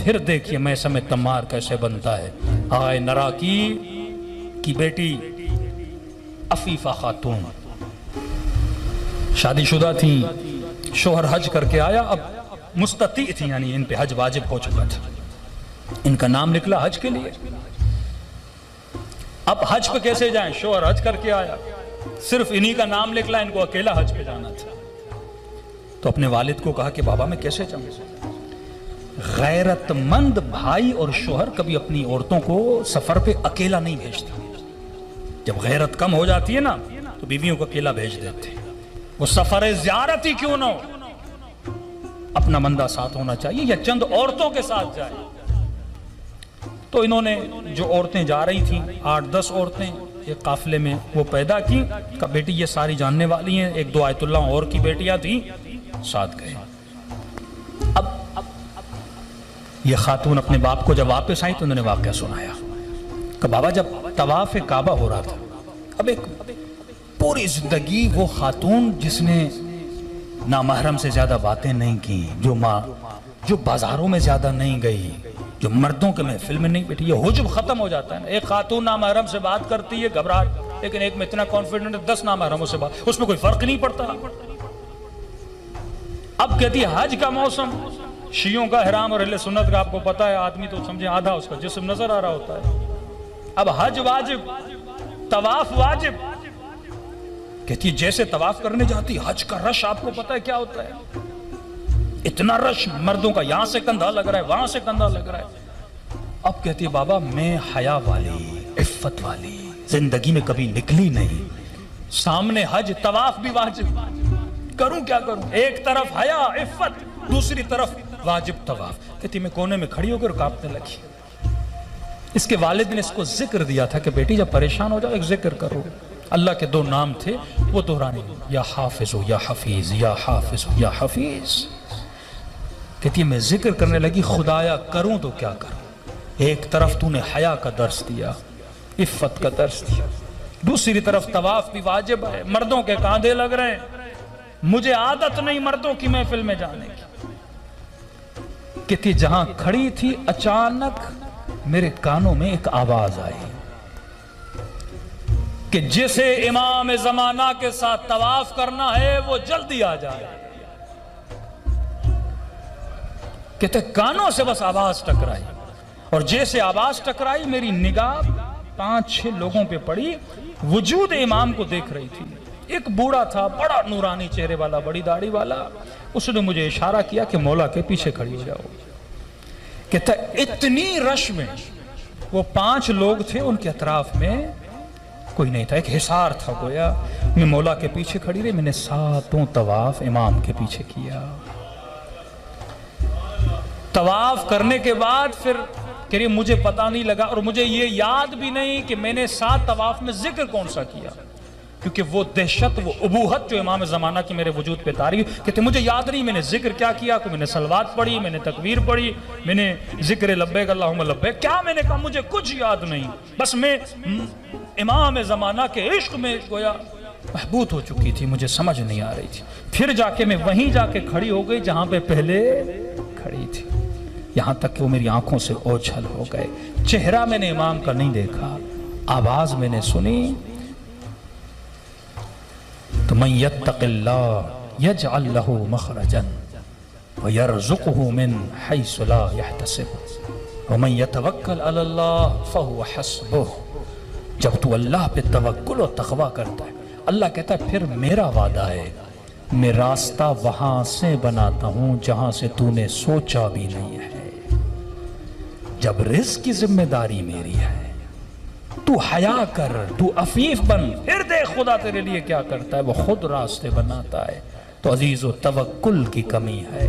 پھر دیکھیے میں سمے تمار کیسے بنتا ہے۔ آئے نراکی کی بیٹی عفیفہ خاتون شادی شدہ تھیں، شوہر حج کر کے آیا، اب مستطیع تھی، یعنی ان پہ حج واجب ہو چکا تھا، ان کا نام نکلا حج کے لیے۔ اب حج پہ کیسے جائیں؟ شوہر حج کر کے آیا، صرف انہی کا نام نکلا، ان کو اکیلا حج پہ جانا تھا۔ تو اپنے والد کو کہا کہ بابا میں کیسے جاؤں؟ غیرت مند بھائی اور شوہر کبھی اپنی عورتوں کو سفر پہ اکیلا نہیں بھیجتا۔ جب غیرت کم ہو جاتی ہے نا تو بیویوں کو اکیلا بھیج دیتے، وہ سفر زیارت ہی کیوں نہ ہو، اپنا بندہ ساتھ ہونا چاہیے یا چند عورتوں کے ساتھ جائے۔ تو انہوں نے جو عورتیں جا رہی تھیں 8-10 عورتیں ایک قافلے میں وہ پیدا کی، کہا بیٹی یہ ساری جاننے والی ہیں، 1-2 آیت اللہ اور کی بیٹیاں تھیں، ساتھ گئے۔ اب یہ خاتون اپنے باپ کو جب واپس آئی تو انہوں نے واقعہ سنایا کہ بابا جب طواف کعبہ ہو رہا تھا، اب ایک پوری زندگی وہ خاتون جس نے نامحرم سے زیادہ باتیں نہیں کی، جو بازاروں میں زیادہ نہیں گئی، جو مردوں کے محفل میں نہیں بیٹھی، یہ حجب ختم ہو جاتا ہے نا۔ ایک خاتون نامحرم سے بات کرتی ہے گھبراہٹ، لیکن ایک میں اتنا کانفیڈنٹ 10 نامحرموں سے بات، اس میں کوئی فرق نہیں پڑتا۔ اب کہتی ہے حج کا موسم، شیعوں کا احرام اور اہل سنت کا آپ کو پتا ہے، آدمی تو سمجھے آدھا اس کا جسم نظر آ رہا ہوتا ہے۔ اب حج واجب، طواف واجب، کہتی ہے جیسے طواف کرنے جاتی، حج کا رش آپ کو پتا ہے کیا ہوتا ہے، اتنا رش مردوں کا، یہاں سے کندھا لگ رہا ہے، وہاں سے کندھا لگ رہا ہے۔ اب کہتی ہے بابا میں حیا والی، عفت والی زندگی میں کبھی نکلی نہیں، سامنے حج طواف بھی واجب، کروں کیا کروں؟ ایک طرف حیا عفت، دوسری طرف واجب طواف۔ کہتی میں کونے میں کھڑی ہو کر کانپنے لگی۔ اس کے والد نے اس کو ذکر دیا تھا کہ بیٹی جب پریشان ہو جاؤ ایک ذکر کرو، اللہ کے 2 نام تھے وہ دہرانے، یا حافظ یا حفیظ، یا حافظ یا حفیظ۔ کہتی ہے میں ذکر کرنے لگی، خدایا کروں تو کیا کروں؟ ایک طرف تو نے حیا کا درس دیا، عفت کا درس دیا، دوسری طرف طواف بھی واجب ہے، مردوں کے کاندھے لگ رہے ہیں، مجھے عادت نہیں مردوں کی محفل میں جانے کی۔ کہتی جہاں کھڑی تھی اچانک میرے کانوں میں ایک آواز آئی کہ جسے امام زمانہ کے ساتھ طواف کرنا ہے وہ جلدی آ جائے۔ کہتے کانوں سے بس آواز ٹکرائی، اور جیسے آواز ٹکرائی میری نگاہ 5-6 لوگوں پہ پڑی، وجود امام کو دیکھ رہی تھی۔ ایک بوڑھا تھا، بڑا نورانی چہرے والا، بڑی داڑھی والا، اس نے مجھے اشارہ کیا کہ مولا کے پیچھے کھڑی ہو جاؤ۔ کہتا اتنی رش میں وہ 5 لوگ تھے، ان کے اطراف میں کوئی نہیں تھا، ایک حصار تھا گویا۔ میں مولا کے پیچھے کھڑی رہی، میں نے 7 طواف امام کے پیچھے کیا۔ طواف کرنے کے بعد پھر کہ مجھے پتہ نہیں لگا، اور مجھے یہ یاد بھی نہیں کہ میں نے 7 طواف میں ذکر کون سا کیا، کیونکہ وہ دہشت، وہ ابوہت جو امام زمانہ کی میرے وجود پہ تاری، کہتے مجھے یاد نہیں میں نے ذکر کیا کیا، کہ میں نے صلوات پڑھی، میں نے تکبیر پڑھی، میں نے ذکر لبیک اللہم لبیک، کیا میں نے کہا مجھے کچھ یاد نہیں، بس میں امام زمانہ کے عشق میں گویا محبوط ہو چکی تھی، مجھے سمجھ نہیں آ رہی تھی۔ پھر جا کے میں وہیں جا کے کھڑی ہو گئی جہاں پہ پہلے کھڑی تھی، یہاں تک کہ وہ میری آنکھوں سے اوجھل ہو گئے۔ چہرہ میں نے امام کا نہیں دیکھا، آواز میں نے سنی، تو من یتق اللہ یجعل لہ مخرجا ویرزقہ من حیث لا یحتسب ومن یتوکل علی اللہ فہو حسبہ۔ جب تو اللہ پہ توکل و تقوی کرتا ہے، اللہ کہتا ہے پھر میرا وعدہ ہے، میں راستہ وہاں سے بناتا ہوں جہاں سے تو نے سوچا بھی نہیں ہے۔ جب رزق کی ذمہ داری میری ہے، تو حیا کر، تو عفیف بن، پھر دیکھ خدا تیرے لیے کیا کرتا ہے، وہ خود راستے بناتا ہے۔ تو عزیز و توکل کی کمی ہے۔